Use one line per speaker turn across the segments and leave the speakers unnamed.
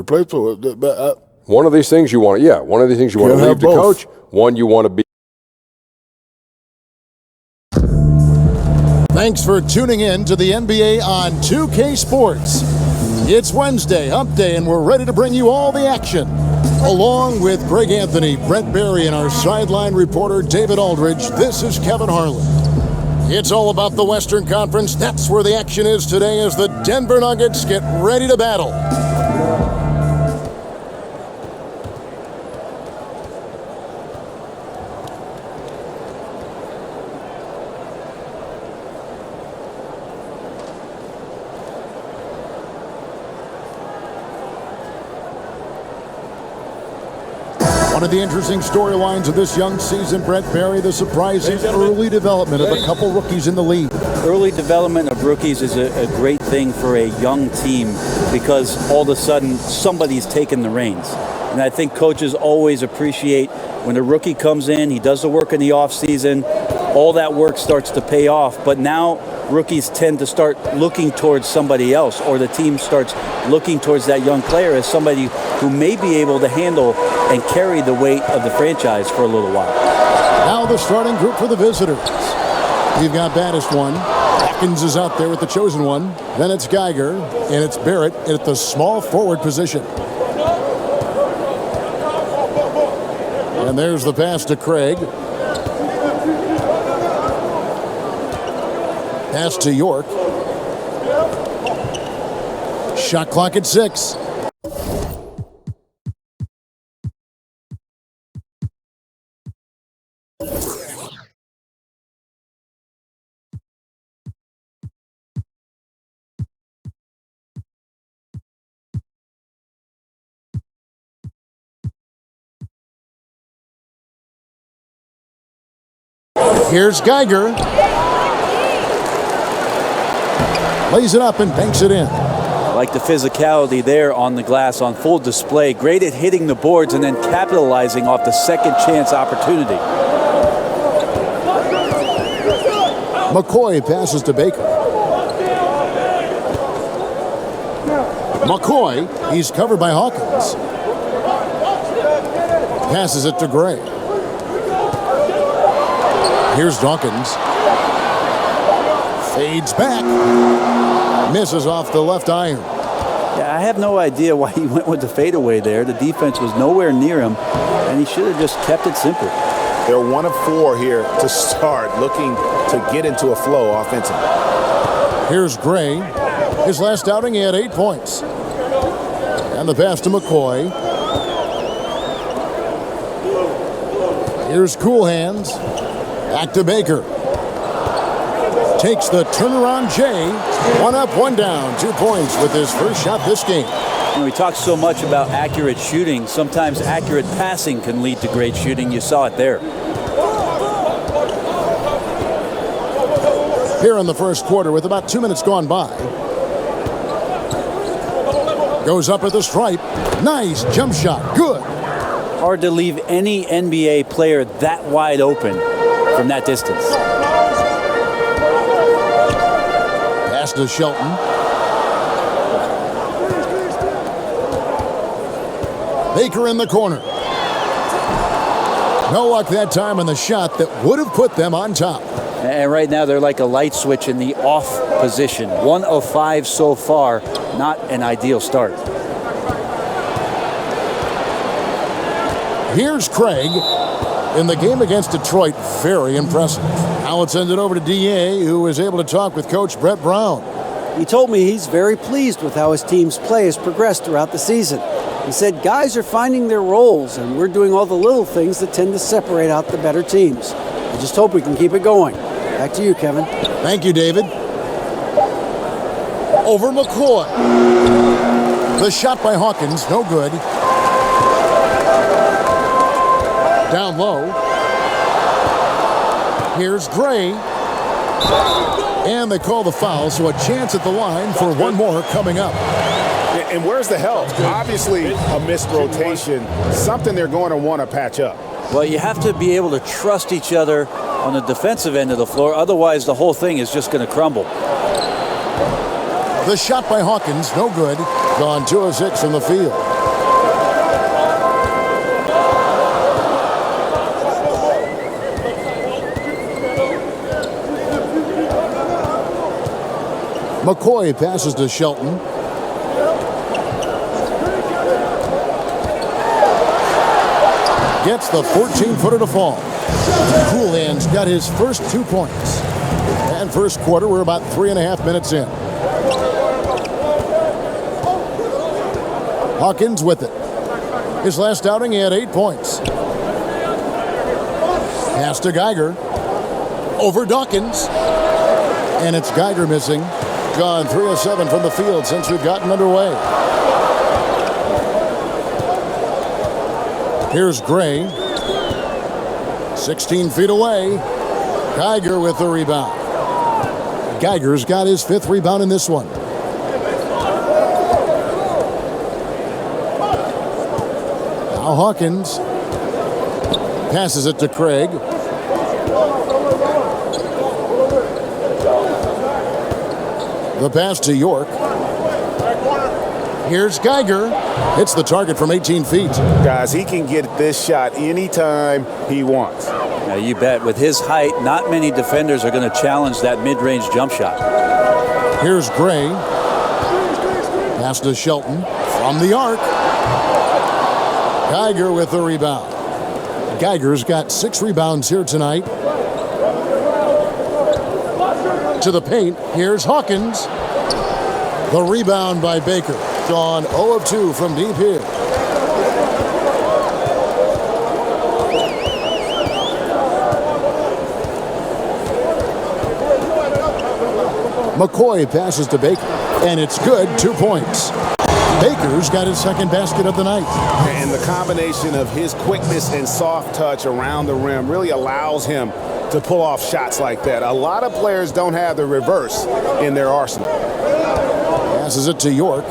replaceable.
One of these things you want to, one of these things you want to leave to coach. One you want to be.
Thanks for tuning in to the NBA on 2K Sports. It's Wednesday, Hump Day, and we're ready to bring you all the action. Along with Greg Anthony, Brent Barry, and our sideline reporter, David Aldridge, this is Kevin Harlan. It's all about the Western Conference. That's where the action is today as the Denver Nuggets get ready to battle. One of the interesting storylines of this young season, Brett Barry, the surprising early development of a couple rookies in the league.
Early development of rookies is a great thing for a young team because all of a sudden somebody's taking the reins. And I think coaches always appreciate when a rookie comes in, he does the work in the offseason, all that work starts to pay off. But now rookies tend to start looking towards somebody else, or the team starts looking towards that young player as somebody who may be able to handle and carry the weight of the franchise for a little while.
Now the starting group for the visitors. You've got baddest one. Atkins is out there with the chosen one. Then it's Geiger, and it's Barrett at the small forward position. And there's the pass to Craig. Pass to York. Shot clock at 6. Here's Geiger. Lays it up and banks it in.
Like the physicality there on the glass on full display. Great at hitting the boards and then capitalizing off the second chance opportunity.
McCoy passes to Baker. McCoy, he's covered by Hawkins. Passes it to Gray. Here's Dawkins. Fades back. Misses off the left iron.
Yeah, I have no idea why he went with the fadeaway there. The defense was nowhere near him, and he should have just kept it simple.
They're 1 of 4 here to start, looking to get into a flow offensively.
Here's Gray. His last outing, he had 8 points. And the pass to McCoy. Here's Cool Hands. Back to Baker. Takes the turnaround J. 1 up, 1 down. 2 points with his first shot this game.
You know, we talk so much about accurate shooting. Sometimes accurate passing can lead to great shooting. You saw it there.
Here in the first quarter with about 2 minutes gone by. Goes up at the stripe. Nice jump shot. Good.
Hard to leave any NBA player that wide open from that distance.
Pass to Shelton. Baker in the corner. No luck that time on the shot that would have put them on top.
And right now they're like a light switch in the off position. 1 of 5 so far. Not an ideal start.
Here's Craig. In the game against Detroit, very impressive. Now let's send it over to D.A., who was able to talk with Coach Brett Brown.
He told me he's very pleased with how his team's play has progressed throughout the season. He said guys are finding their roles, and we're doing all the little things that tend to separate out the better teams. I just hope we can keep it going. Back to you, Kevin.
Thank you, David. Over McCoy. The shot by Hawkins, no good. Down low. Here's Gray. And they call the foul, so a chance at the line for one more coming up.
And where's the help? Obviously, a missed rotation, something they're going to want to patch up.
Well, you have to be able to trust each other on the defensive end of the floor. Otherwise, the whole thing is just going to crumble.
The shot by Hawkins, no good. Gone 2 of 6 from the field. McCoy passes to Shelton. Gets the 14-footer to fall. Coolhand's got his first 2 points. And first quarter, we're about 3.5 minutes in. Hawkins with it. His last outing, he had 8 points. Pass to Geiger. Over Dawkins. And it's Geiger missing. Gone 3 of 7 from the field since we've gotten underway. Here's Gray. 16 feet away. Geiger with the rebound. Geiger's got his 5th rebound in this one. Now Hawkins passes it to Craig. The pass to York. Here's Geiger. Hits the target from 18 feet.
Guys, he can get this shot anytime he wants.
Now, you bet. With his height, not many defenders are going to challenge that mid-range jump shot.
Here's Gray. Pass to Shelton from the arc. Geiger with the rebound. Geiger's got 6 rebounds here tonight. To the paint. Here's Hawkins. The rebound by Baker. Gone 0 of 2 from deep here. McCoy passes to Baker, and it's good. 2 points. Baker's got his 2nd basket of the night.
And the combination of his quickness and soft touch around the rim really allows him to pull off shots like that. A lot of players don't have the reverse in their arsenal.
Passes it to York.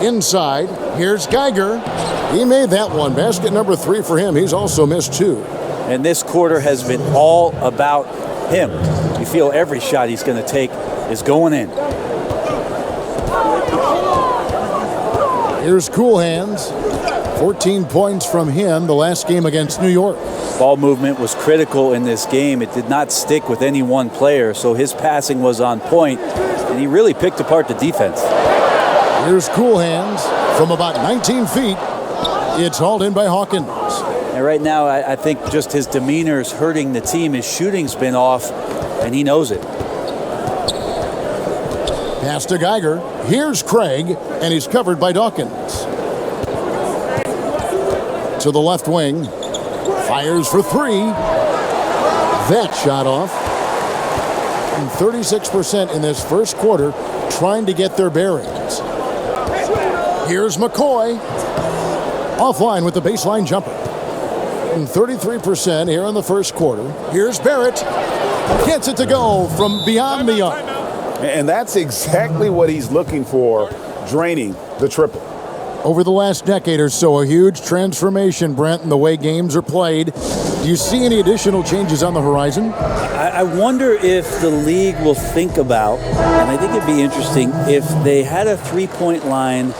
Inside, here's Geiger. He made that one. Basket number 3 for him. He's also missed 2.
And this quarter has been all about him. You feel every shot he's going to take is going in.
Here's Coolhands. 14 points from him the last game against New York.
Ball movement was critical in this game. It did not stick with any one player, so his passing was on point, and he really picked apart the defense.
Here's Coolhands from about 19 feet. It's hauled in by Hawkins.
And right now, I think just his demeanor is hurting the team. His shooting's been off, and he knows it.
Pass to Geiger. Here's Craig, and he's covered by Dawkins. To the left wing. Fires for 3. That shot off. And 36% in this first quarter trying to get their bearings. Here's McCoy. Offline with the baseline jumper. And 33% here in the first quarter. Here's Barrett. Gets it to go from beyond the arc.
And that's exactly what he's looking for, draining the triple.
Over the last decade or so, a huge transformation, Brent, in the way games are played. Do you see any additional changes on the horizon?
I wonder if the league will think about, and I think it'd be interesting, if they had a three-point line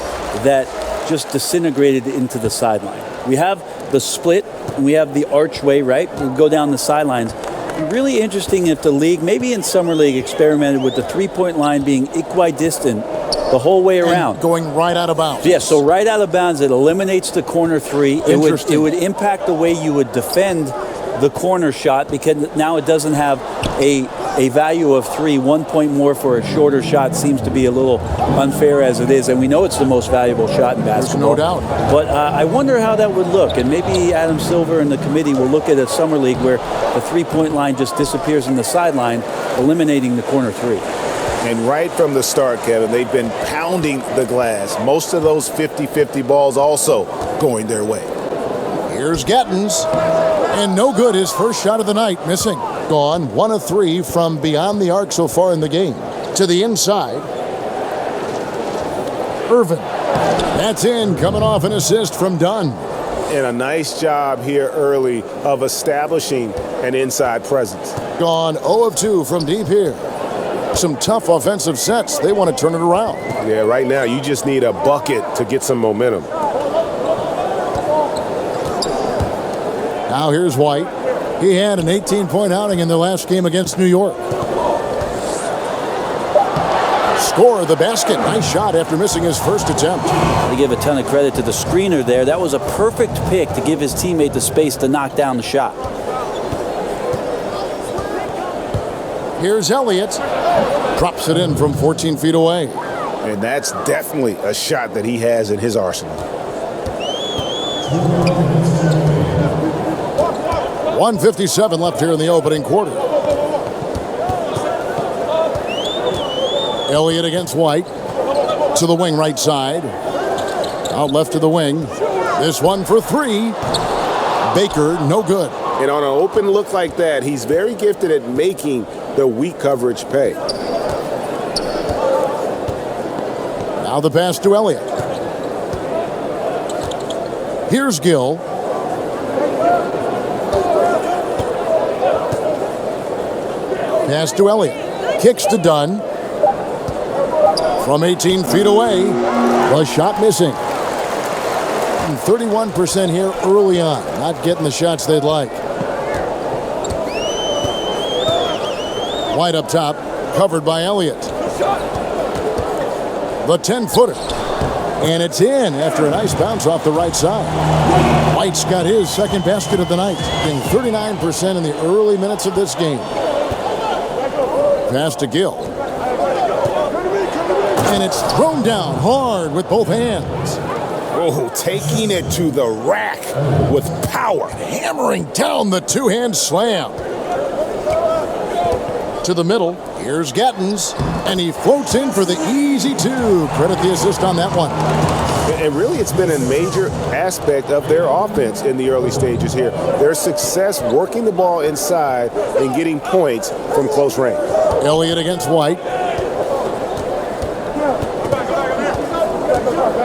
that just disintegrated into the sideline. We have the split, and we have the archway, right? We go down the sidelines. Really interesting if the league, maybe in Summer League, experimented with the three-point line being equidistant the whole way around.
And going right out of bounds.
Yeah, so right out of bounds, it eliminates the corner 3. It would impact the way you would defend the corner shot, because now it doesn't have a value of 3. 1 point more for a shorter shot seems to be a little unfair as it is, and we know it's the most valuable shot in basketball.
There's no doubt.
But I wonder how that would look, and maybe Adam Silver and the committee will look at a Summer League where the three-point line just disappears in the sideline, eliminating the corner 3.
And right from the start, Kevin, they've been pounding the glass. Most of those 50-50 balls also going their way.
Here's Gattens. And no good, his first shot of the night, missing. Gone 1 of 3 from beyond the arc so far in the game. To the inside. Irvin. That's in, coming off an assist from Dunn.
And a nice job here early of establishing an inside presence.
Gone 0 of 2 from deep here. Some tough offensive sets. They want to turn it around.
Yeah, right now you just need a bucket to get some momentum.
Now here's White. He had an 18-point outing in their last game against New York. Score the basket. Nice shot after missing his first attempt.
They give a ton of credit to the screener there. That was a perfect pick to give his teammate the space to knock down the shot.
Here's Elliott. Drops it in from 14 feet away.
And that's definitely a shot that he has in his arsenal.
1:57 left here in the opening quarter. Elliott against White. To the wing right side. Out left to the wing. This one for three. Baker, no good.
And on an open look like that, he's very gifted at making the weak coverage pay.
Now the pass to Elliott. Here's Gill. Pass to Elliott. Kicks to Dunn. From 18 feet away. The shot missing. 31% here early on. Not getting the shots they'd like. White up top. Covered by Elliott. The 10-footer. And it's in after a nice bounce off the right side. White's got his second basket of the night, getting 39% in the early minutes of this game. Pass to Gill. And it's thrown down hard with both hands.
Oh, taking it to the rack with power.
Hammering down the two-hand slam. To the middle. Here's Gattens, and he floats in for the easy two. Credit the assist on that one.
And really, it's been a major aspect of their offense in the early stages here. Their success working the ball inside and getting points from close range.
Elliott against White.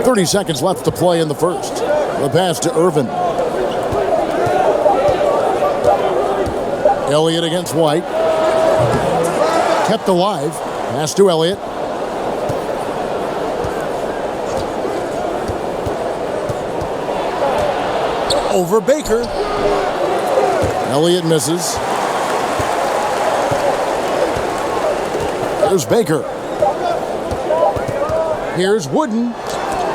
30 seconds left to play in the first. The pass to Irvin. Elliott against White. Kept alive. Pass to Elliott. Over Baker. Elliott misses. There's Baker. Here's Wooden.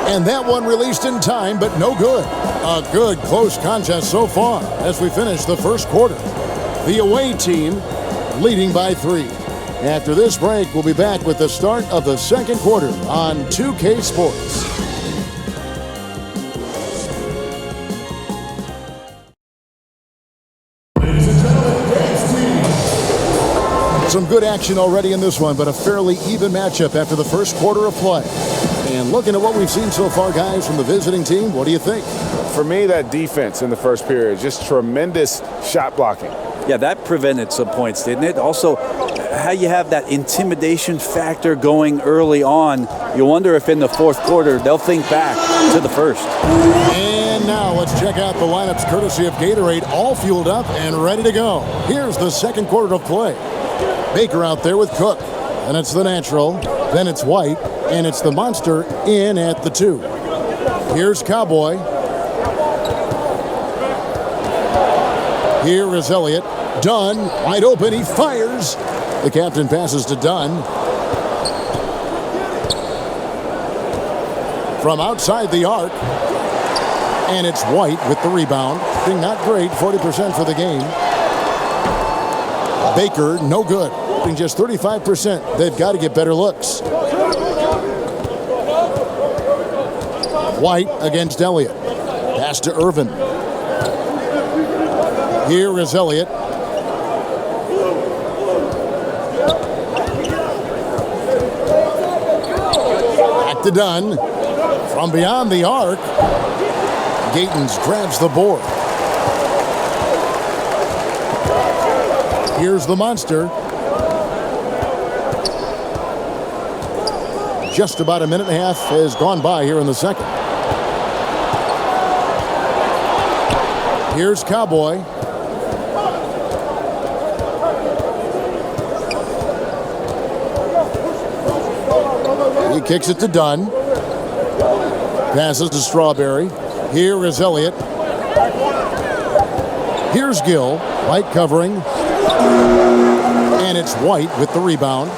And that one released in time, but no good. A good close contest so far as we finish the first quarter. The away team leading by 3. After this break, we'll be back with the start of the second quarter on 2K Sports. Some good action already in this one, but a fairly even matchup after the first quarter of play. And looking at what we've seen so far, guys, from the visiting team, what do you think?
For me, that defense in the first period, just tremendous shot blocking.
Yeah, that prevented some points, didn't it? Also, how you have that intimidation factor going early on, you wonder if in the fourth quarter they'll think back to the first.
And now let's check out the lineups courtesy of Gatorade, all fueled up and ready to go. Here's the second quarter of play. Baker out there with Cook. Then it's the natural. Then it's White. And it's the monster in at the 2. Here's Cowboy. Here is Elliott. Dunn, wide open. He fires. The captain passes to Dunn. From outside the arc. And it's White with the rebound. Being not great, 40% for the game. Baker, no good. Being just 35%. They've got to get better looks. White against Elliott. Pass to Irvin. Here is Elliott. Back to Dunn. From beyond the arc. Gatens grabs the board. Here's the monster. Just about a minute and a half has gone by here in the second. Here's Cowboy. He kicks it to Dunn. Passes to Strawberry. Here is Elliott. Here's Gill. White covering. And it's White with the rebound.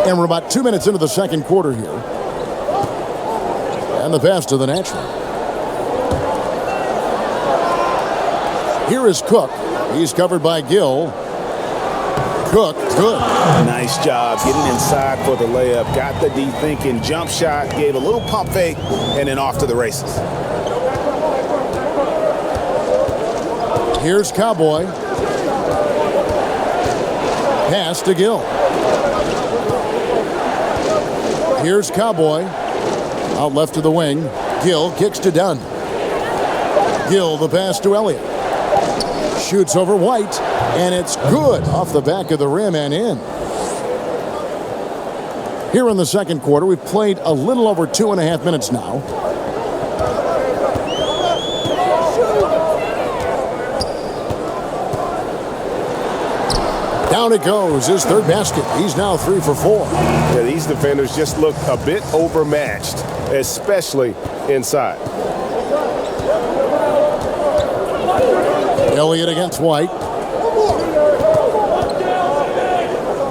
And we're about 2 minutes into the second quarter here. And the pass to the natural. Here is Cook. He's covered by Gill. Cook, good.
Nice job getting inside for the layup. Got the deep thinking jump shot, gave a little pump fake, and then off to the races.
Here's Cowboy. Pass to Gill. Here's Cowboy. Out left to the wing. Gill kicks to Dunn. Gill the pass to Elliott. Shoots over White, and it's good off the back of the rim and in. Here in the second quarter, we've played a little over 2.5 minutes now. Down it goes, his third basket. He's now 3 for 4.
Yeah, these defenders just look a bit overmatched, especially inside.
Elliott against White.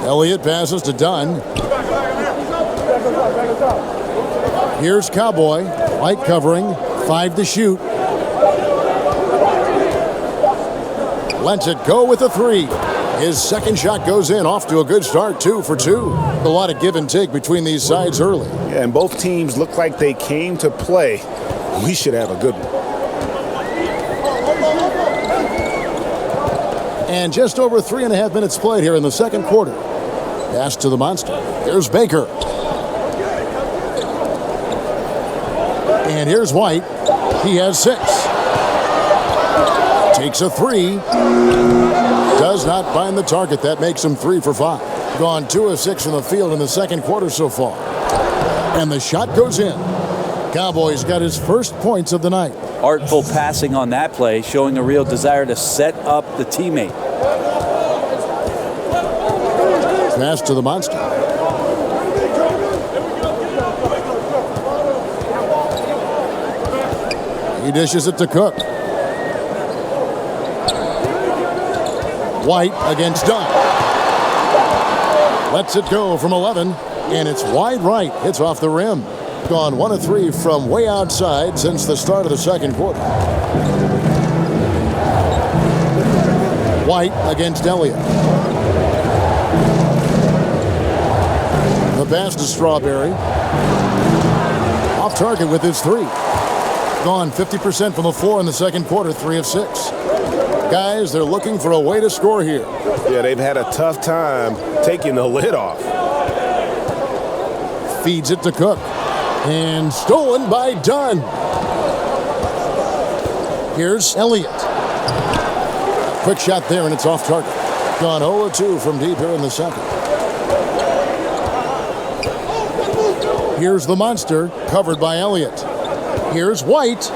Elliott passes to Dunn. Here's Cowboy. White covering. 5 to shoot. Lets it go with a 3. His second shot goes in, off to a good start, 2 for 2. A lot of give and take between these sides early.
Yeah, and both teams look like they came to play. We should have a good one.
And just over 3.5 minutes played here in the second quarter. Pass to the monster. Here's Baker. And here's White. He has 6. Takes a 3. Does not find the target. That makes him 3 for 5. Gone 2 of 6 from the field in the second quarter so far. And the shot goes in. Cowboys got his first points of the night.
Artful passing on that play, showing a real desire to set up the teammate.
Pass to the monster. He dishes it to Cook. White against Dunn. Lets it go from 11, and it's wide right. Hits off the rim. Gone 1 of 3 from way outside since the start of the second quarter. White against Elliott. The pass to Strawberry. Off target with his 3. Gone 50% from the floor in the second quarter, 3 of 6. Guys, they're looking for a way to score here.
Yeah, they've had a tough time taking the lid off.
Feeds it to Cook. And stolen by Dunn. Here's Elliott. Quick shot there, and it's off target. Gone 0-2 from deep here in the second. Here's the monster, covered by Elliott. Here's White.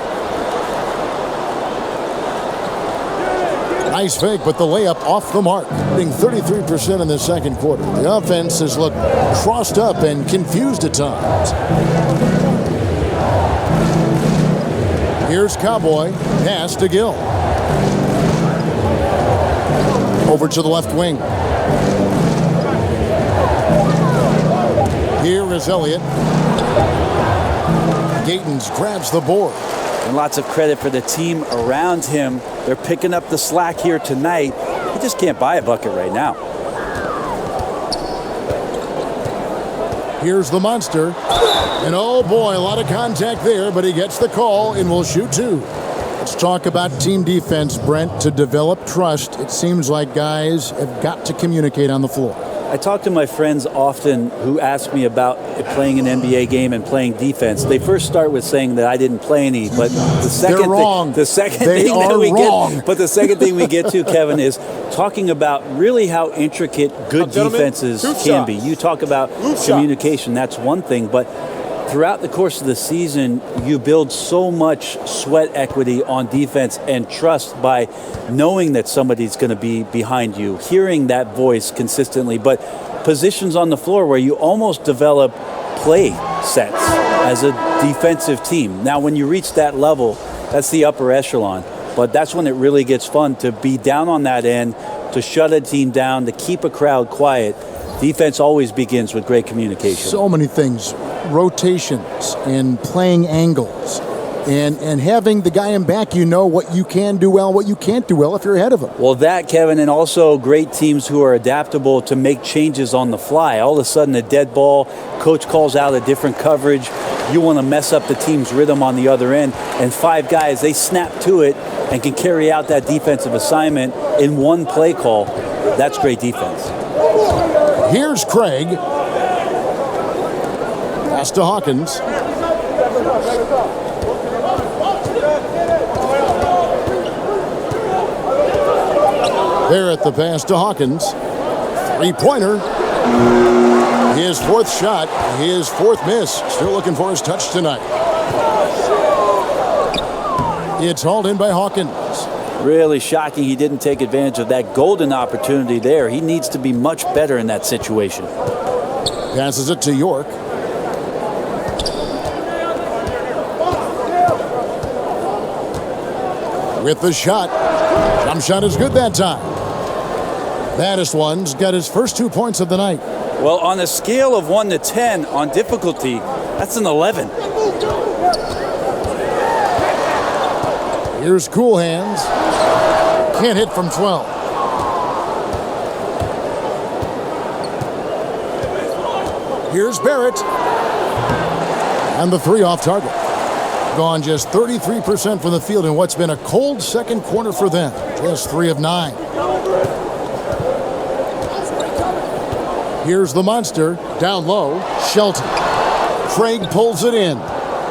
Nice fake, but the layup off the mark. Being 33% in the second quarter. The offense has looked crossed up and confused at times. Here's Cowboy. Pass to Gill. Over to the left wing. Here is Elliott. Gatens grabs the board.
And lots of credit for the team around him. They're picking up the slack here tonight. He just can't buy a bucket right now.
Here's the monster. And oh boy, a lot of contact there, but he gets the call and will shoot 2. Let's talk about team defense, Brent. To develop trust, it seems like guys have got to communicate on the floor.
I talk to my friends often who ask me about playing an NBA game and playing defense. They first start with saying that I didn't play any, but the second thing we get to, Kevin, is talking about really how intricate good defenses can be. You talk about communication, that's one thing, but throughout the course of the season, you build so much sweat equity on defense and trust by knowing that somebody's going to be behind you, hearing that voice consistently, but positions on the floor where you almost develop play sets as a defensive team. Now, when you reach that level, That's the upper echelon. But that's when it really gets fun, to be down on that end, to shut a team down, to keep a crowd quiet. Defense always begins with great communication.
So many things, rotations and playing angles. And having the guy in back, you know what you can do well, what you can't do well if you're ahead of him.
Well, that, Kevin, and also great teams who are adaptable to make changes on the fly. All of a sudden, a dead ball, coach calls out a different coverage. You want to mess up the team's rhythm on the other end. And 5 guys, they snap to it and can carry out that defensive assignment in one play call. That's great defense.
Here's Craig. Pass to Hawkins. There at the pass to Hawkins. 3-pointer. His 4th shot, his 4th miss. Still looking for his touch tonight. It's hauled in by Hawkins.
Really shocking he didn't take advantage of that golden opportunity there. He needs to be much better in that situation.
Passes it to York. With the shot. Jump shot is good that time. Baddest one's got his first 2 points of the night.
Well, on a scale of 1 to 10 on difficulty, that's an 11.
Here's Cool Hands. Can't hit from 12. Here's Barrett. And the 3 off target. Gone just 33% from the field in what's been a cold second quarter for them. Just 3 of 9. Here's the monster. Down low. Shelton. Craig pulls it in.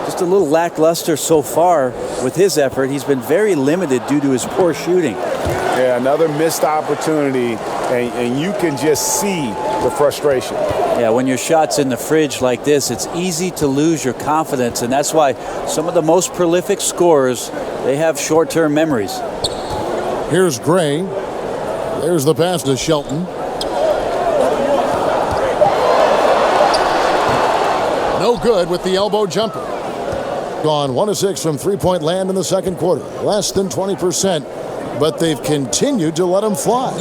Just a little lackluster so far with his effort. He's been very limited due to his poor shooting.
Yeah, another missed opportunity, and you can just see the frustration.
Yeah, when your shot's in the fridge like this, it's easy to lose your confidence, and that's why some of the most prolific scorers, they have short-term memories.
Here's Gray. There's the pass to Shelton. No good with the elbow jumper. Gone 1 of 6 from 3-point land in the second quarter. Less than 20%, but they've continued to let him fly.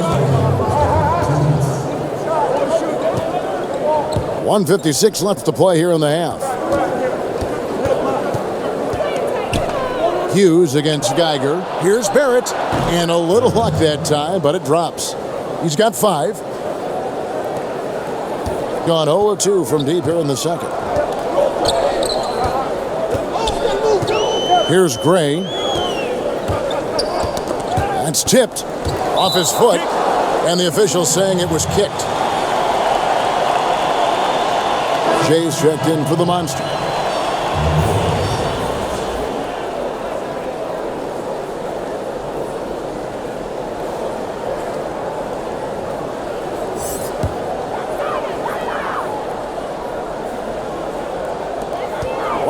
1:56 left to play here in the half. Hughes against Geiger. Here's Barrett. And a little luck that time, but it drops. He's got 5. Gone 0 of 2 from deep here in the second. Here's Gray. That's tipped off his foot, and the official saying it was kicked. Jay's checked in for the monster.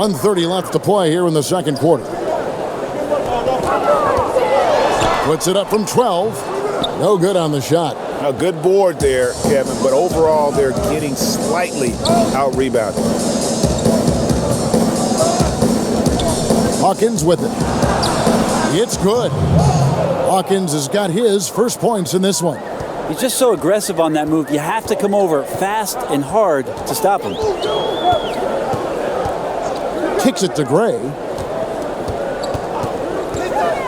.130 left to play here in the second quarter. Puts it up from 12. No good on the shot.
A good board there, Kevin, but overall they're getting slightly out-rebounded.
Hawkins with it. It's good. Hawkins has got his first points in this one.
He's just so aggressive on that move. You have to come over fast and hard to stop him.
Kicks it to Gray.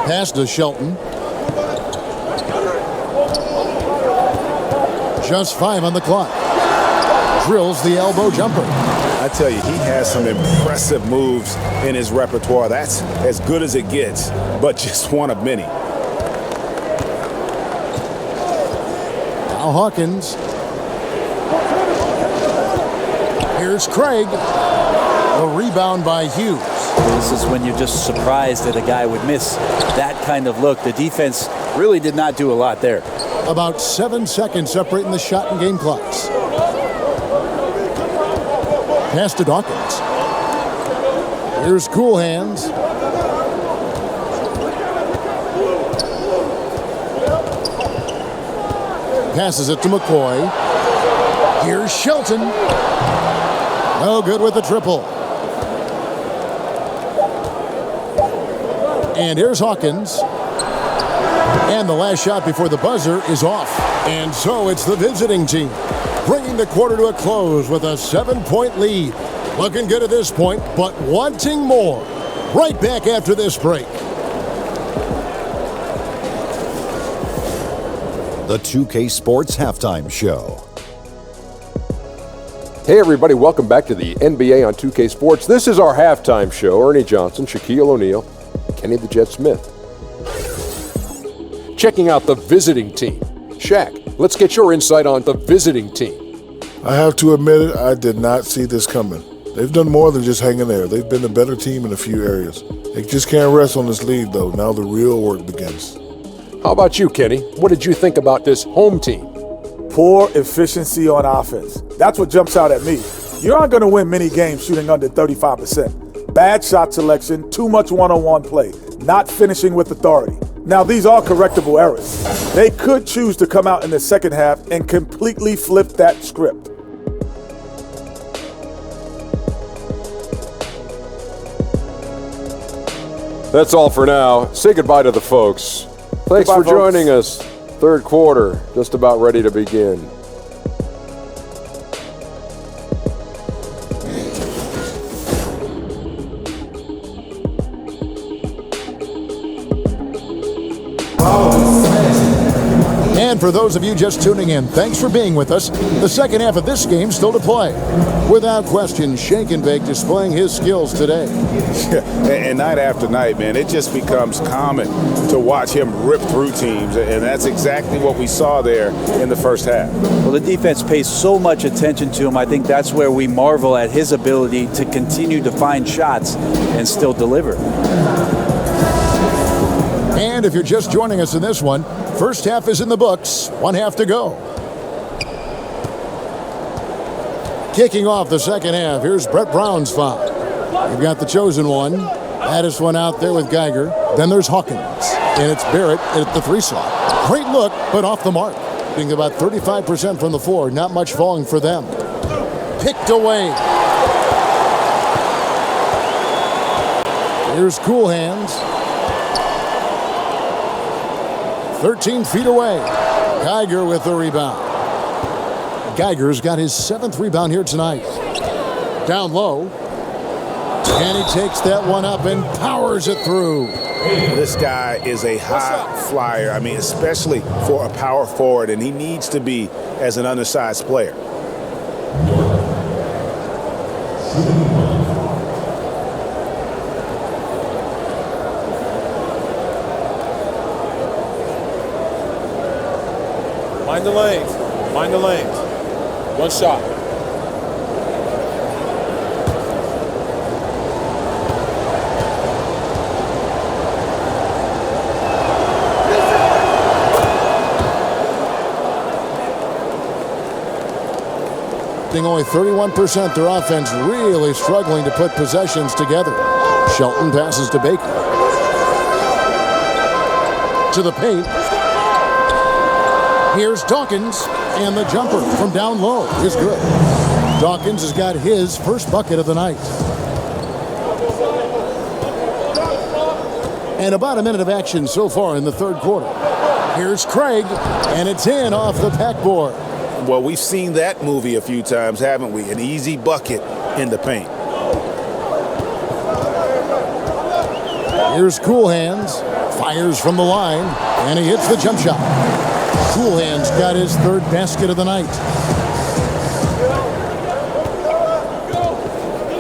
Pass to Shelton. Just 5 on the clock. Drills the elbow jumper.
I tell you, he has some impressive moves in his repertoire. That's as good as it gets, but just one of many.
Now Hawkins. Here's Craig. The rebound by Hughes.
This is when you're just surprised that a guy would miss that kind of look. The defense really did not do a lot there.
About 7 seconds separating the shot and game clocks. Pass to Dawkins. Here's Cool Hands. Passes it to McCoy. Here's Shelton. No good with the triple. And here's Hawkins. And the last shot before the buzzer is off. And so it's the visiting team bringing the quarter to a close with a 7-point lead. Looking good at this point, but wanting more. Right back after this break.
The 2K Sports Halftime Show.
Hey everybody, welcome back to the NBA on 2K Sports. This is our halftime show. Ernie Johnson, Shaquille O'Neal, Kenny the Jet Smith. Checking out the visiting team. Shaq, let's get your insight on the visiting team.
I have to admit it, I did not see this coming. They've done more than just hanging there. They've been a better team in a few areas. They just can't rest on this lead, though. Now the real work begins.
How about you, Kenny? What did you think about this home team?
Poor efficiency on offense. That's what jumps out at me. You aren't going to win many games shooting under 35%. Bad shot selection, too much one-on-one play, not finishing with authority. Now, these are correctable errors. They could choose to come out in the second half and completely flip that script.
That's all for now. Say goodbye to the folks. Thanks for joining us. Third quarter, just about ready to begin.
And for those of you just tuning in, thanks for being with us. The second half of this game still to play. Without question, Shake and Bake displaying his skills today.
And night after night, man, it just becomes common to watch him rip through teams, and that's exactly what we saw there in the first half.
Well, the defense pays so much attention to him. I think that's where we marvel at his ability to continue to find shots and still deliver.
And if you're just joining us in this one, first half is in the books. One half to go. Kicking off the second half, here's Brett Brown's foul. You've got the chosen one. Addis one out there with Geiger. Then there's Hawkins. And it's Barrett at the three slot. Great look, but off the mark. Being about 35% from the floor. Not much falling for them. Picked away. Here's Cool Hands. 13 feet away. Geiger with the rebound. Geiger's got his 7th rebound here tonight. Down low. And he takes that one up and powers it through.
This guy is a high flyer. I mean, especially for a power forward, and he needs to be as an undersized player.
Mind the lanes. Mind the lanes. One shot.
Only 31% their offense, really struggling to put possessions together. Shelton passes to Baker. To the paint. Here's Dawkins, and the jumper from down low is good. Dawkins has got his first bucket of the night. And about a minute of action so far in the third quarter. Here's Craig, and it's in off the backboard.
Well, we've seen that movie a few times, haven't we? An easy bucket in the paint.
Here's Cool Hands. Fires from the line, and he hits the jump shot. Cool Hands got his 3rd basket of the night.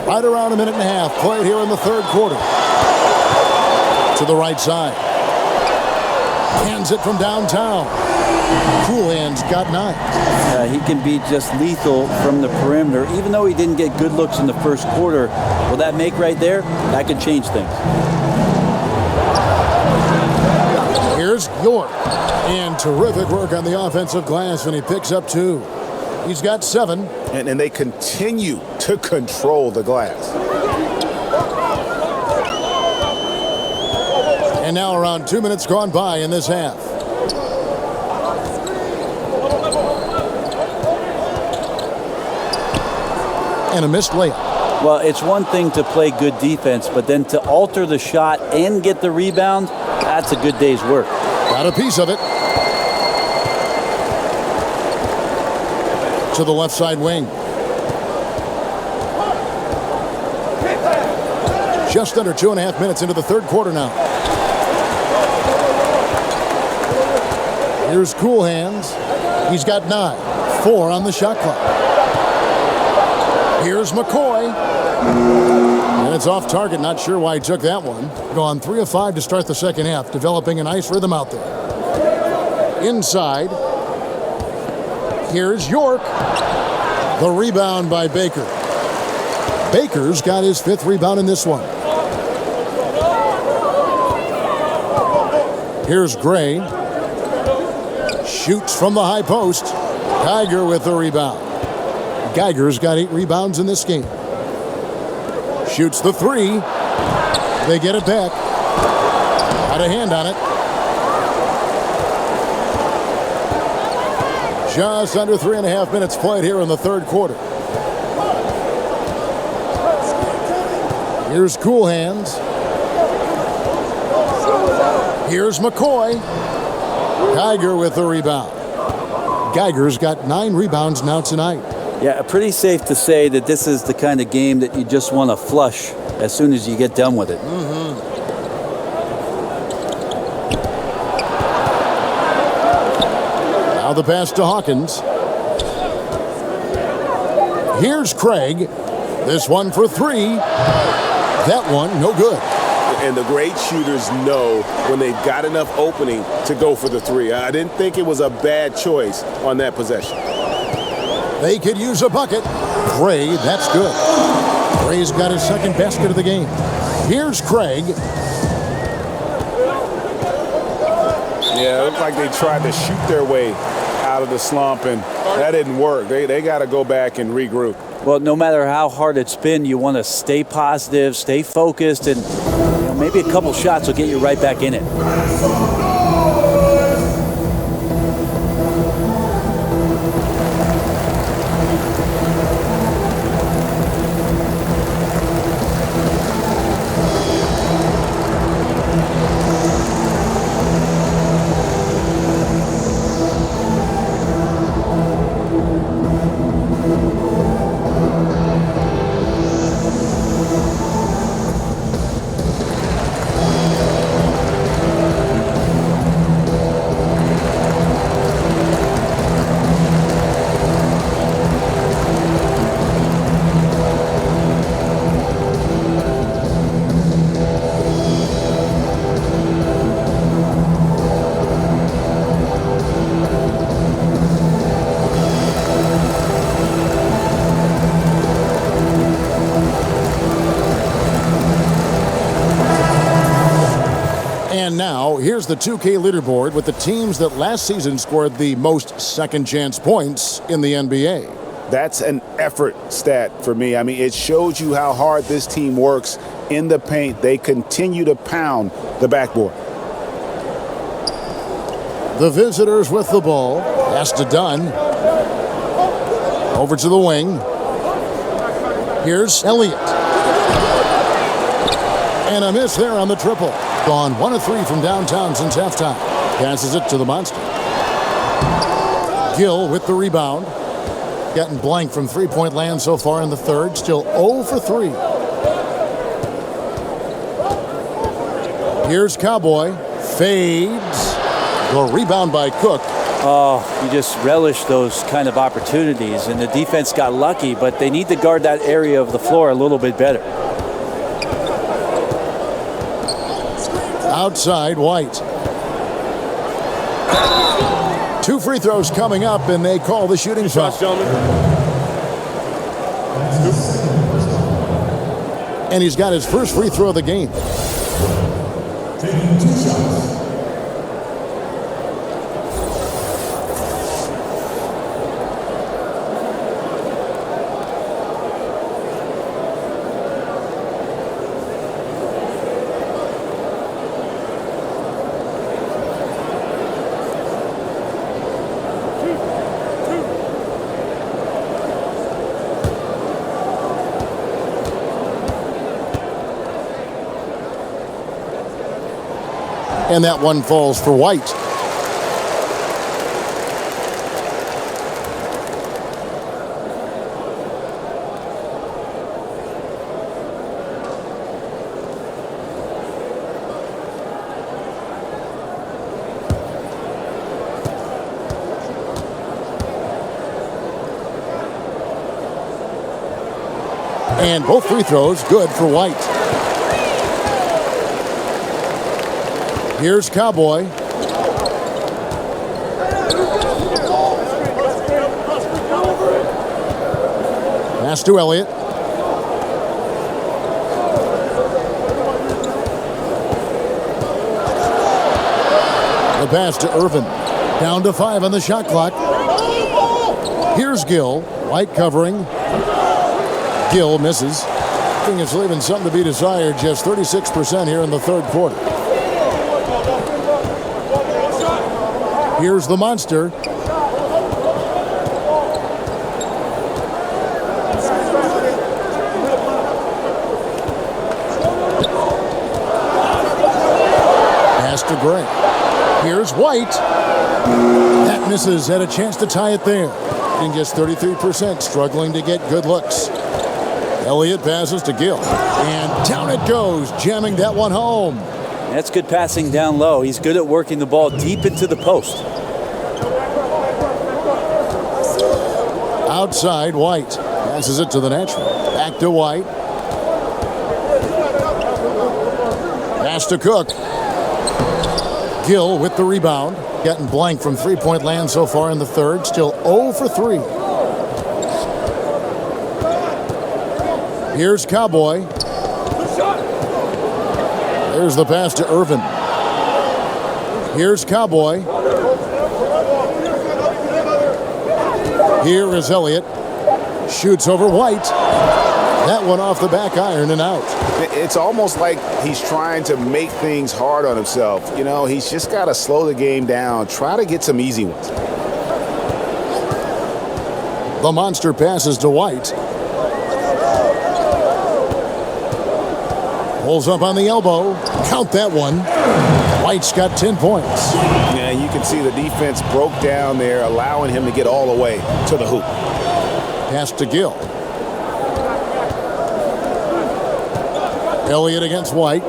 Right around a minute and a half played here in the third quarter. To the right side. Hands it from downtown. Cool Hands got 9.
He can be just lethal from the perimeter. Even though he didn't get good looks in the first quarter, will that make right there? That could change things.
Here's York. And terrific work on the offensive glass, and he picks up 2. He's got 7.
And they continue to control the glass.
And now around 2 minutes gone by in this half. And a missed layup.
Well, it's one thing to play good defense, but then to alter the shot and get the rebound, that's a good day's work.
Got a piece of it. To the left side wing. Just under 2.5 minutes into the third quarter now. Here's Cool Hands. He's got 9. 4 on the shot clock. Here's McCoy. And it's off target. Not sure why he took that one. Gone 3 of 5 to start the second half. Developing a nice rhythm out there. Inside. Here's York. The rebound by Baker. Baker's got his 5th rebound in this one. Here's Gray. Shoots from the high post. Geiger with the rebound. Geiger's got 8 rebounds in this game. Shoots the 3. They get it back. Got a hand on it. Just under 3.5 minutes played here in the third quarter. Here's Cool Hands. Here's McCoy. Geiger with the rebound. Geiger's got 9 rebounds now tonight.
Yeah, pretty safe to say that this is the kind of game that you just want to flush as soon as you get done with it.
Now the pass to Hawkins. Here's Craig. This one for 3. That one, no good.
And the great shooters know when they've got enough opening to go for the 3. I didn't think it was a bad choice on that possession.
They could use a bucket. Gray, that's good. Gray's got his 2nd basket of the game. Here's Craig.
Yeah, it looked like they tried to shoot their way out of the slump, and that didn't work. They got to go back and regroup.
Well, no matter how hard it's been, you want to stay positive, stay focused, and maybe a couple shots will get you right back in it.
And now, here's the 2K leaderboard with the teams that last season scored the most second-chance points in the NBA.
That's an effort stat for me. I mean, it shows you how hard this team works in the paint. They continue to pound the backboard.
The visitors with the ball. Pass to Dunn. Over to the wing. Here's Elliott. And a miss there on the triple. Gone 1 of 3 from downtown since halftime. Passes it to the monster. Gill with the rebound. Getting blank from three-point land so far in the third. Still 0 for 3. Here's Cowboy. Fades. The rebound by Cook.
Oh, you just relish those kind of opportunities. And the defense got lucky, but they need to guard that area of the floor a little bit better.
Outside, White. 2 free throws coming up, and they call the shooting foul. And he's got his first free throw of the game. And that one falls for White. And both free throws good for White. Here's Cowboy. Pass to Elliott. The pass to Irvin. Down to 5 on the shot clock. Here's Gill. White covering. Gill misses. I think it's leaving something to be desired. Just 36% here in the third quarter. Here's the monster. Pass to Gray. Here's White. That misses. Had a chance to tie it there. In just 33%, struggling to get good looks. Elliott passes to Gill. And down it goes, jamming that one home.
That's good passing down low. He's good at working the ball deep into the post.
Outside, White. Passes it to the natural. Back to White. Pass to Cook. Gill with the rebound. Gotten blank from three-point land so far in the third. Still 0 for 3. Here's Cowboy. There's the pass to Irvin. Here's Cowboy. Here is Elliott. Shoots over White. That one off the back iron and out.
It's almost like he's trying to make things hard on himself. You know, he's just got to slow the game down. Try to get some easy ones.
The monster passes to White. Pulls up on the elbow. Count that one. White's got 10 points.
Yeah, you can see the defense broke down there, allowing him to get all the way to the hoop.
Pass to Gill. Elliott against White.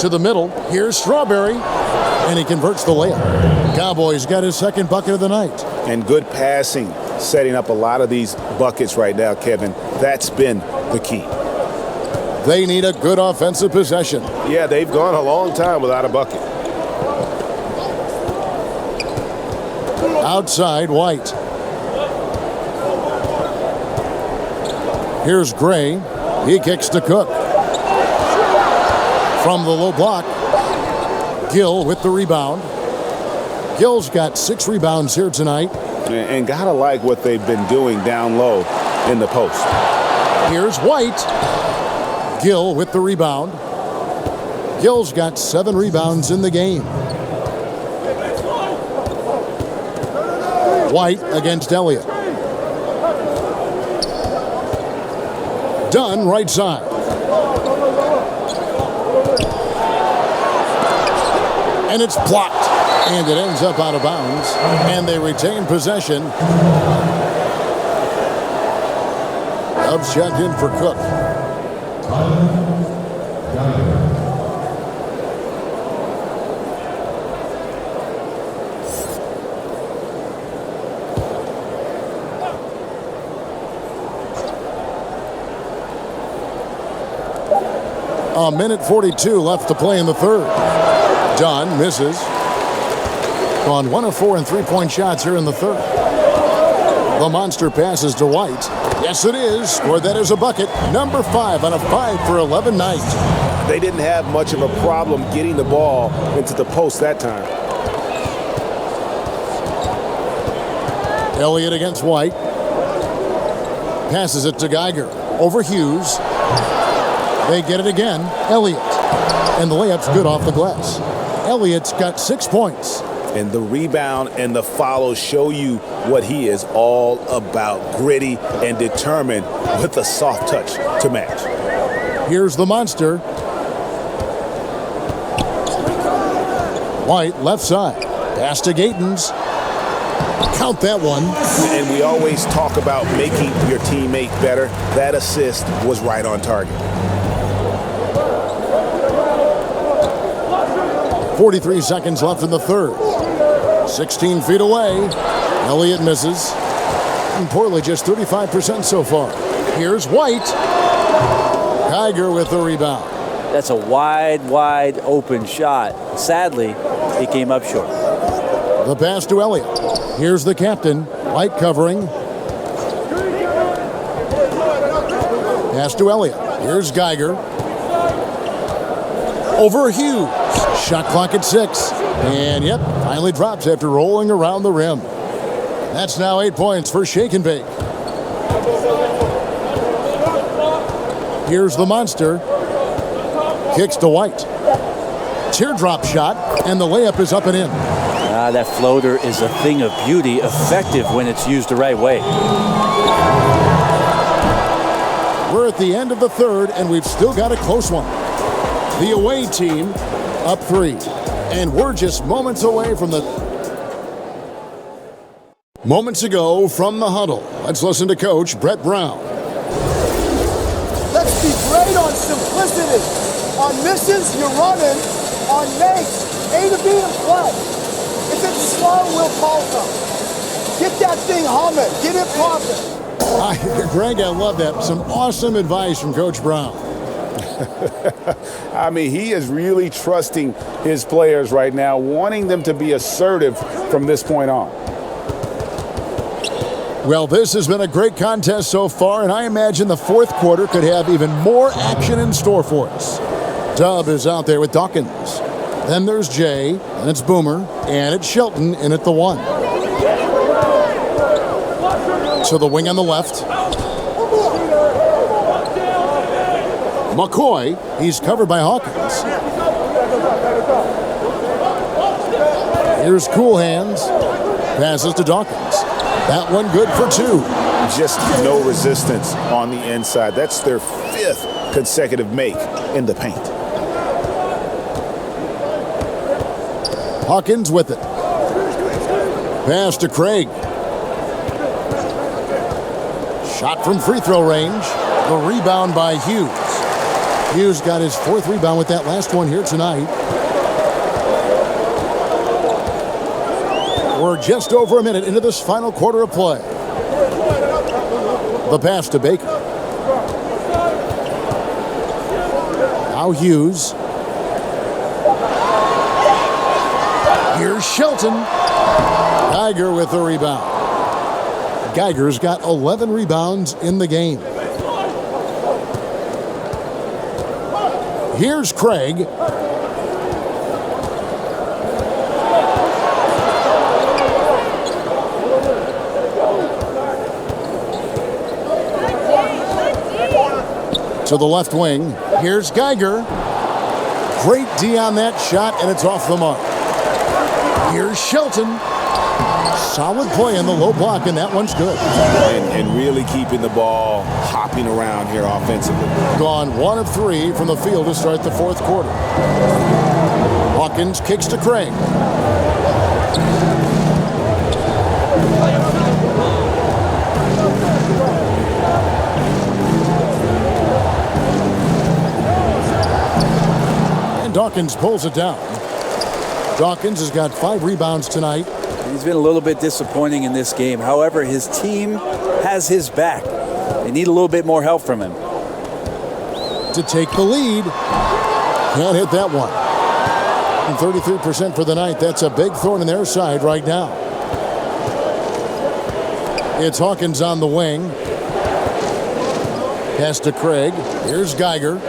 To the middle. Here's Strawberry. And he converts the layup. Cowboys got his second bucket of the night.
And good passing, setting up a lot of these buckets right now, Kevin. That's been the key.
They need a good offensive possession.
Yeah, they've gone a long time without a bucket.
Outside, White. Here's Gray. He kicks to Cook. From the low block, Gill with the rebound. Gill's got 6 rebounds here tonight.
And gotta like what they've been doing down low in the post.
Here's White. Gill with the rebound. Gill's got 7 rebounds in the game. White against Elliott. Dunn right side. And it's blocked. And it ends up out of bounds. And they retain possession. Dubs checked in for Cook. A minute 42 left to play in the third. Dunn misses. Gone 1 of 4 in three-point shots here in the third. The monster passes to White. Yes, it is. Scored that as a bucket. Number 5 on a 5 for 11 night.
They didn't have much of a problem getting the ball into the post that time.
Elliott against White. Passes it to Geiger. Over Hughes. They get it again. Elliott. And the layup's good off the glass. Elliott's got 6 points.
And the rebound and the follow show you what he is all about. Gritty and determined with a soft touch to match.
Here's the monster. White, left side. Pass to Gatens. Count that one.
And we always talk about making your teammate better. That assist was right on target.
43 seconds left in the third. 16 feet away. Elliott misses. And poorly, just 35% so far. Here's White. Geiger with the rebound.
That's a wide open shot. Sadly, he came up short.
The pass to Elliott. Here's the captain. White covering. Pass to Elliott. Here's Geiger. Over Hughes. Shot clock at 6. And yep, finally drops after rolling around the rim. That's now 8 points for Shake and Bake. Here's the monster. Kicks to White. Teardrop shot, and the layup is up and in.
That floater is a thing of beauty, effective when it's used the right way.
We're at the end of the third, and we've still got a close one. The away team up 3, and we're just moments away from the... Moments ago from the huddle, let's listen to Coach Brett Brown.
Let's be great on simplicity. On misses, you're running. On makes, A to B and play. If it's slow, we'll call something. Get that thing humming. Get it popping.
Greg, I love that. Some awesome advice from Coach Brown.
I mean, he is really trusting his players right now, wanting them to be assertive from this point on.
Well, this has been a great contest so far, and I imagine the fourth quarter could have even more action in store for us. Dub is out there with Dawkins. Then there's Jay, and it's Boomer, and it's Shelton in at the 1. To the wing on the left. McCoy, he's covered by Hawkins. Here's Cool Hands. Passes to Dawkins. That one good for 2.
Just no resistance on the inside. That's their 5th consecutive make in the paint.
Hawkins with it. Pass to Craig. Shot from free throw range. The rebound by Hughes. Hughes got his 4th rebound with that last one here tonight. We're just over a minute into this final quarter of play. The pass to Baker. Now Hughes. Here's Shelton. Geiger with the rebound. Geiger's got 11 rebounds in the game. Here's Craig. To the left wing. Here's Geiger. Great D on that shot, and it's off the mark. Here's Shelton. Solid play in the low block, and that one's good.
And really keeping the ball hopping around here offensively.
Gone 1 of 3 from the field to start the fourth quarter. Hawkins kicks to Craig. Dawkins pulls it down. Dawkins has got 5 rebounds tonight.
He's been a little bit disappointing in this game. However, his team has his back. They need a little bit more help from him.
To take the lead. Can't hit that one. And 33% for the night. That's a big thorn in their side right now. It's Hawkins on the wing. Pass to Craig. Here's Geiger.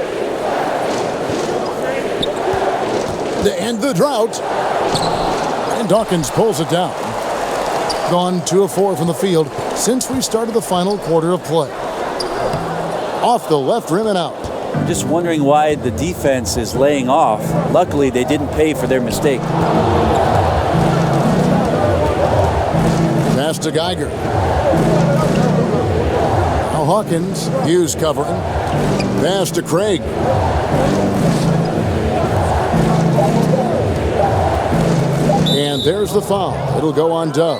To end the drought. And Dawkins pulls it down. Gone 2 of 4 from the field since we started the final quarter of play. Off the left rim and out.
I'm just wondering why the defense is laying off. Luckily, they didn't pay for their mistake.
Pass to Geiger. Now Hawkins. Hughes covering. Pass to Craig. And there's the foul. It'll go on Dub.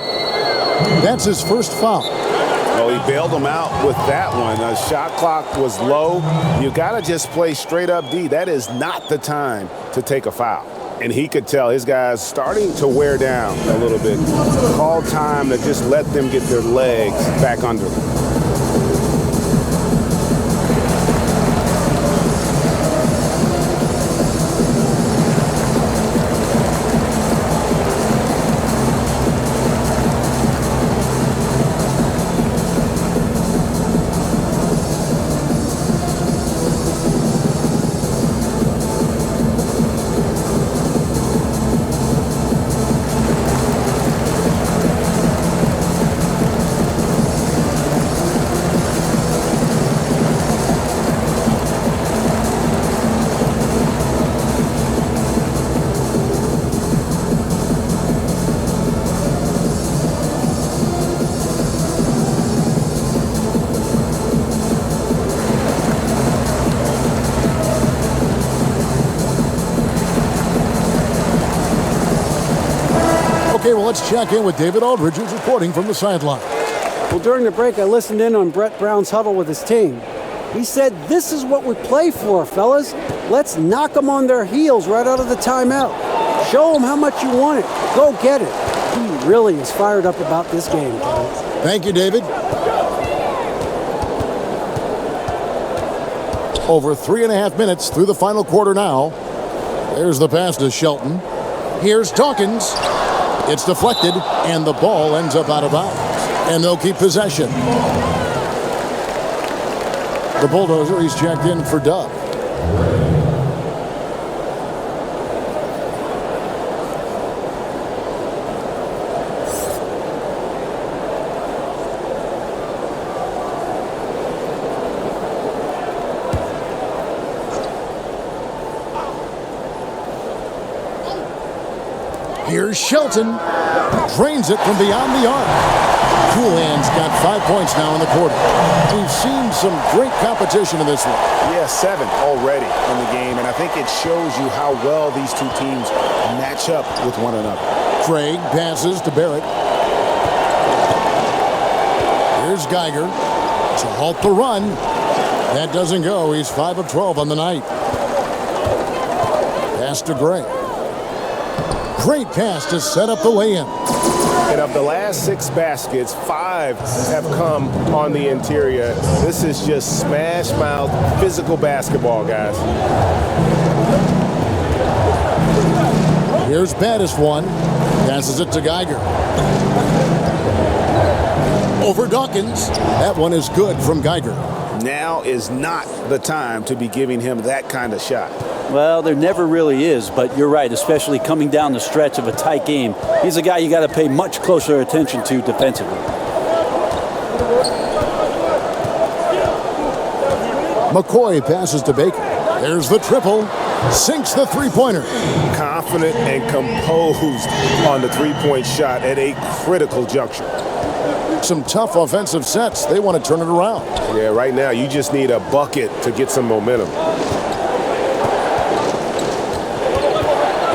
That's his first foul.
Well, he bailed him out with that one. The shot clock was low. You got to just play straight up D. That is not the time to take a foul. And he could tell his guys starting to wear down a little bit. Call time to just let them get their legs back under them.
Okay, well, let's check in with David Aldridge, who's reporting from the sideline.
Well, during the break, I listened in on Brett Brown's huddle with his team. He said, "This is what we play for, fellas. Let's knock them on their heels right out of the timeout. Show them how much you want it. Go get it." He really is fired up about this game.
Thank you, David. Over 3.5 minutes through the final quarter now. There's the pass to Shelton. Here's Dawkins. It's deflected, and the ball ends up out of bounds. And they'll keep possession. The Bulldozer, he's checked in for Dub. Here's Shelton. Drains it from beyond the arc. Coolhand's got 5 points now in the quarter. We've seen some great competition in this one.
Yeah, 7 already in the game, and I think it shows you how well these two teams match up with one another.
Craig passes to Barrett. Here's Geiger to halt the run. That doesn't go. He's 5 of 12 on the night. Pass to Gray. Great pass to set up the lay-in.
And of the last 6 baskets, 5 have come on the interior. This is just smash-mouth physical basketball, guys.
Here's Baddest one. Passes it to Geiger. Over Dawkins. That one is good from Geiger.
Now is not the time to be giving him that kind of shot.
Well, there never really is, but you're right, especially coming down the stretch of a tight game. He's a guy you got to pay much closer attention to defensively.
McCoy passes to Baker. There's the triple. Sinks the three-pointer.
Confident and composed on the three-point shot at a critical juncture.
Some tough offensive sets. They want to turn it around.
Yeah, right now you just need a bucket to get some momentum.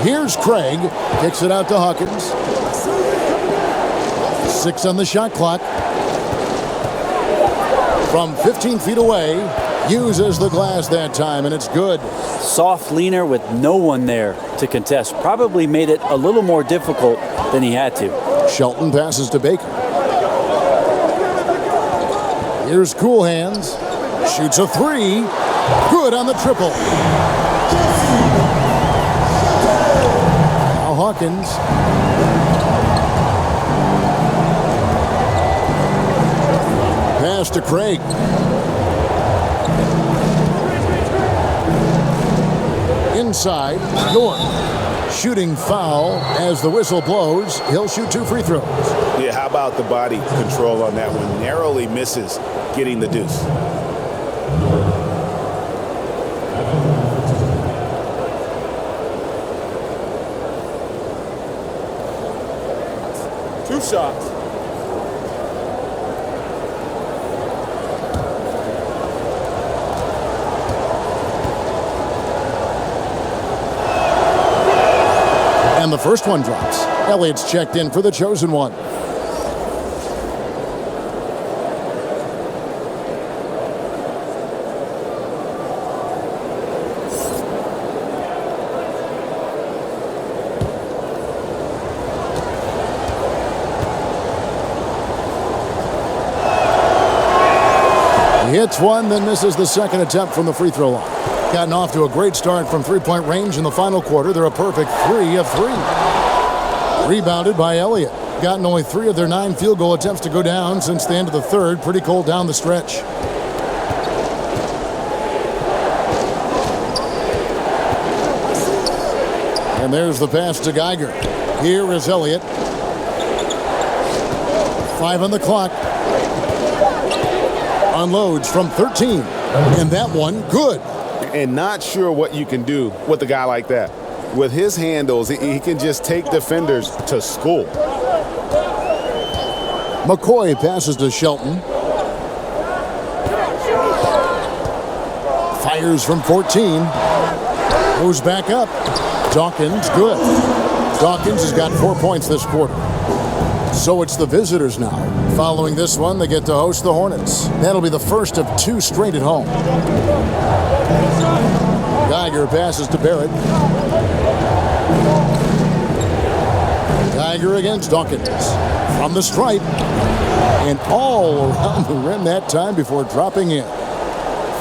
Here's Craig. Kicks it out to Hawkins. 6 on the shot clock. From 15 feet away, uses the glass that time, and it's good.
Soft leaner with no one there to contest. Probably made it a little more difficult than he had to.
Shelton passes to Baker. Here's Coolhands. Shoots a 3. Good on the triple. Now Hawkins. Pass to Craig. Inside, York. Shooting foul as the whistle blows. He'll shoot 2 free throws.
Yeah, how about the body control on that one? Narrowly misses getting the deuce.
Two shots.
And the first one drops. Elliott's checked in for the chosen one. He hits one, then misses the second attempt from the free throw line. Gotten off to a great start from three-point range in the final quarter. They're a perfect 3 of 3. Rebounded by Elliott. Gotten only 3 of their 9 field goal attempts to go down since the end of the third. Pretty cold down the stretch. And there's the pass to Geiger. Here is Elliott. 5 on the clock. Unloads from 13. And that one, good.
And not sure what you can do with a guy like that. With his handles, he can just take defenders to school.
McCoy passes to Shelton. Fires from 14. Goes back up. Dawkins, good. Dawkins has got 4 points this quarter. So it's the visitors now. Following this one, they get to host the Hornets. That'll be the first of 2 straight at home. Geiger passes to Barrett. Geiger against Dawkins. From the stripe. And all around the rim that time before dropping in.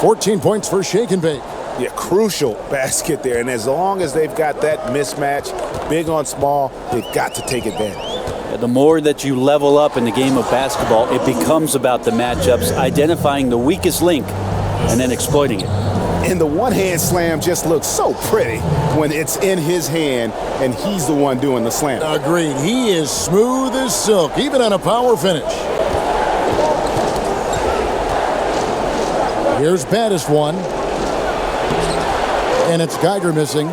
14 points for Shake and Bake.
Yeah, crucial basket there. And as long as they've got that mismatch, big on small, they've got to take advantage.
The more that you level up in the game of basketball, it becomes about the matchups, identifying the weakest link, and then exploiting it.
And the one-hand slam just looks so pretty when it's in his hand and he's the one doing the slam.
Agreed. He is smooth as silk, even on a power finish. Here's baddest one. And it's Geiger missing.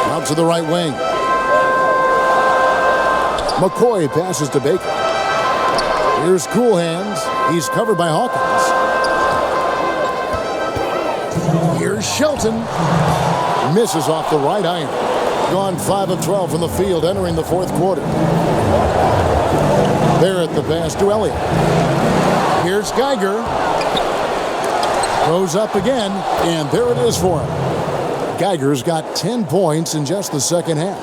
Out to the right wing. McCoy passes to Baker. Here's Cool Hands. He's covered by Hawkins. Here's Shelton. Misses off the right iron. Gone 5 of 12 from the field entering the fourth quarter. Barrett the pass to Elliott. Here's Geiger. Goes up again, and there it is for him. Geiger's got 10 points in just the second half.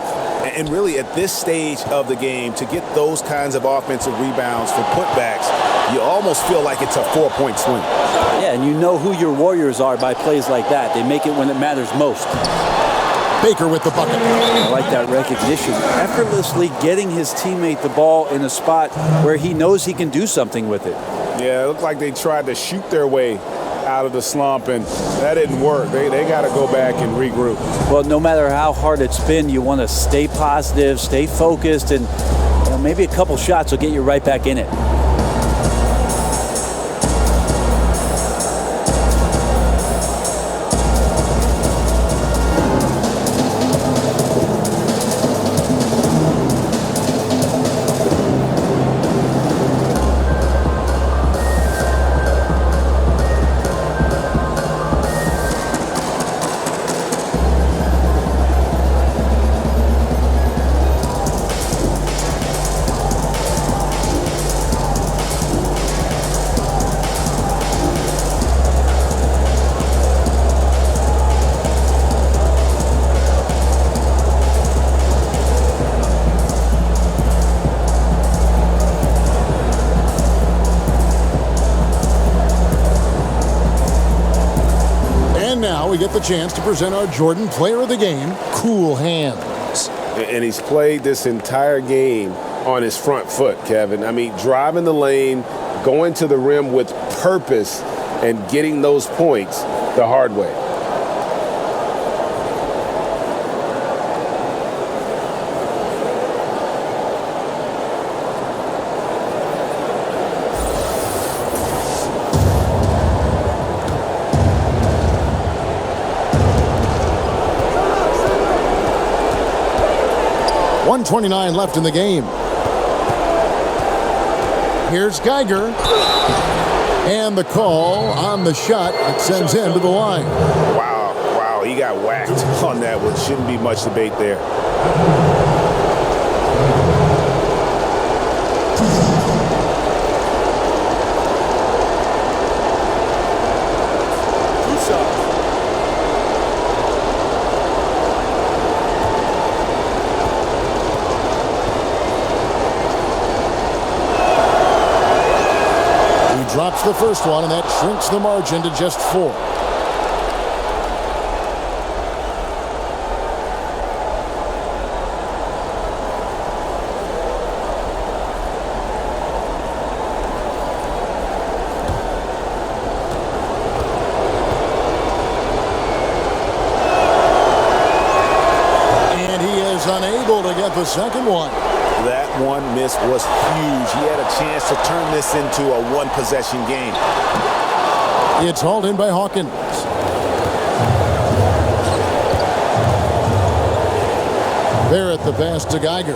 And really, at this stage of the game, to get those kinds of offensive rebounds for putbacks, you almost feel like it's a 4-point swing.
Yeah, and you know who your Warriors are by plays like that. They make it when it matters most.
Baker with the bucket.
I like that recognition. Effortlessly getting his teammate the ball in a spot where he knows he can do something with it.
Yeah, it looked like they tried to shoot their way out of the slump, and that didn't work. They got to go back and regroup.
Well, no matter how hard it's been, you want to stay positive, stay focused, and maybe a couple shots will get you right back in it.
We get the chance to present our Jordan Player of the Game, Cool Hands.
And he's played this entire game on his front foot, Kevin. I mean, driving the lane, going to the rim with purpose, and getting those points the hard way.
.29 left in the game. Here's Geiger. And the call on the shot that sends him to the line.
Wow, he he got whacked on that one. Shouldn't be much debate there.
Drops the first one, and that shrinks the margin to just 4. And he is unable to get the second one.
That one miss was huge. He had a chance to turn this into a one-possession game.
It's hauled in by Hawkins. Barrett the pass to Geiger.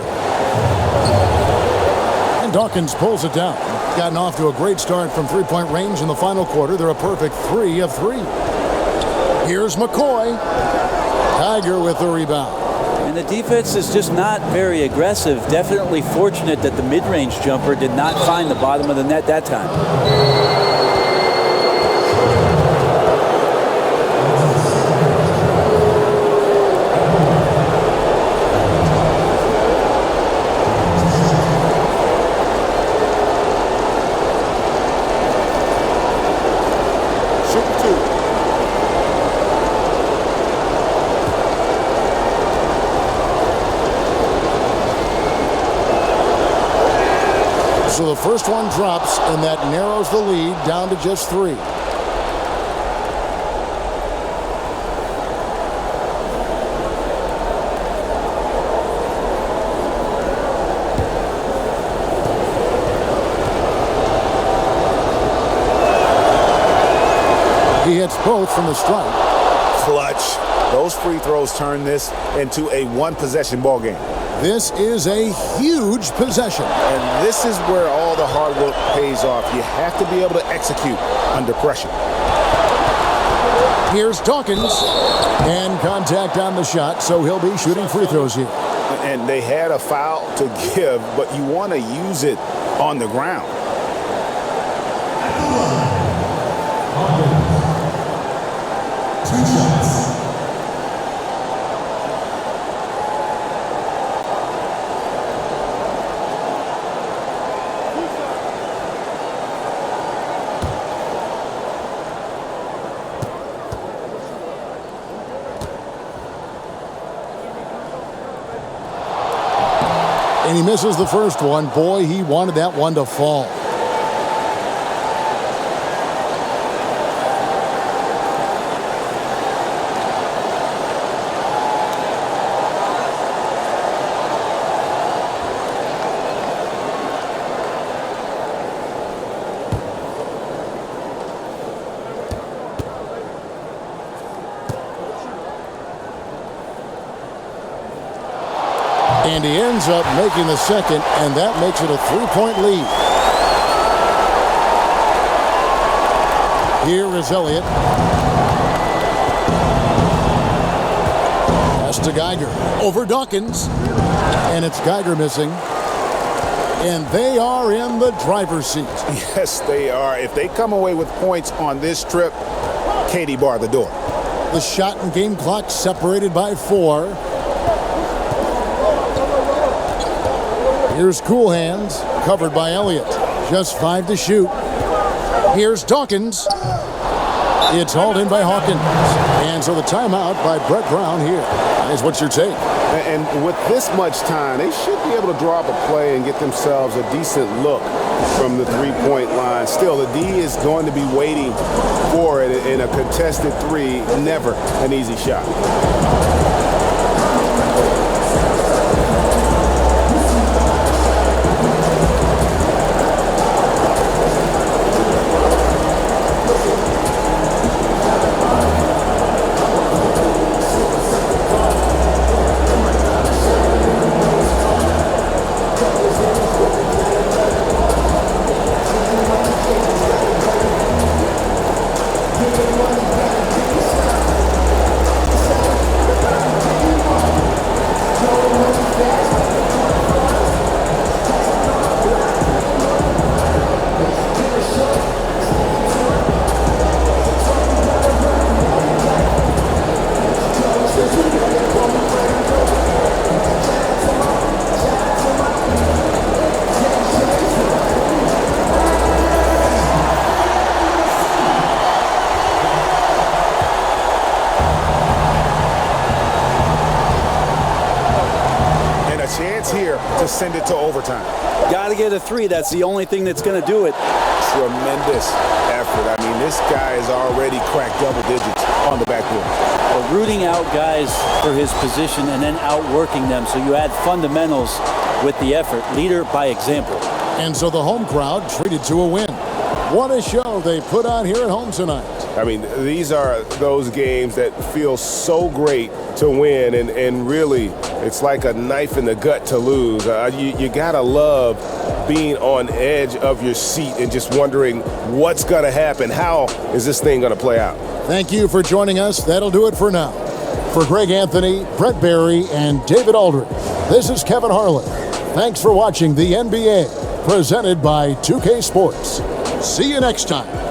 And Dawkins pulls it down. Gotten off to a great start from three-point range in the final quarter. They're a perfect 3 of 3. Here's McCoy. Geiger with the rebound.
And the defense is just not very aggressive. Definitely fortunate that the mid-range jumper did not find the bottom of the net that time.
So the first one drops, and that narrows the lead down to just 3. He hits both from the stripe.
Clutch. Those free throws turn this into a one-possession ball game.
This is a huge possession.
And this is where all the hard work pays off. You have to be able to execute under pressure.
Here's Dawkins. And contact on the shot, so he'll be shooting free throws here.
And they had a foul to give, but you want to use it on the ground.
And he misses the first one. Boy, he wanted that one to fall. And he ends up making the second, and that makes it a 3-point lead. Here is Elliott. Pass to Geiger. Over Dawkins. And it's Geiger missing. And they are in the driver's seat.
Yes, they are. If they come away with points on this trip, Katie bar the door.
The shot and game clock separated by 4. Here's Cool Hands, covered by Elliott. Just 5 to shoot. Here's Dawkins. It's hauled in by Hawkins. And so the timeout by Brett Brown here. Guys, what's your take?
And with this much time, they should be able to draw up a play and get themselves a decent look from the three-point line. Still, the D is going to be waiting for it in a contested 3. Never an easy shot. send it to overtime.
Got to get a 3. That's the only thing that's going to do it.
Tremendous effort. I mean, this guy has already cracked double digits on the backboard.
Well, rooting out guys for his position and then outworking them, so you add fundamentals with the effort. Leader by example.
And so the home crowd treated to a win. What a show they put on here at home tonight.
I mean, these are those games that feel so great to win, and really, it's like a knife in the gut to lose. You gotta love being on edge of your seat and just wondering what's gonna happen. How is this thing gonna play out?
Thank you for joining us. That'll do it for now. For Greg Anthony, Brett Barry, and David Aldridge, this is Kevin Harlan. Thanks for watching the NBA, presented by 2K Sports. See you next time.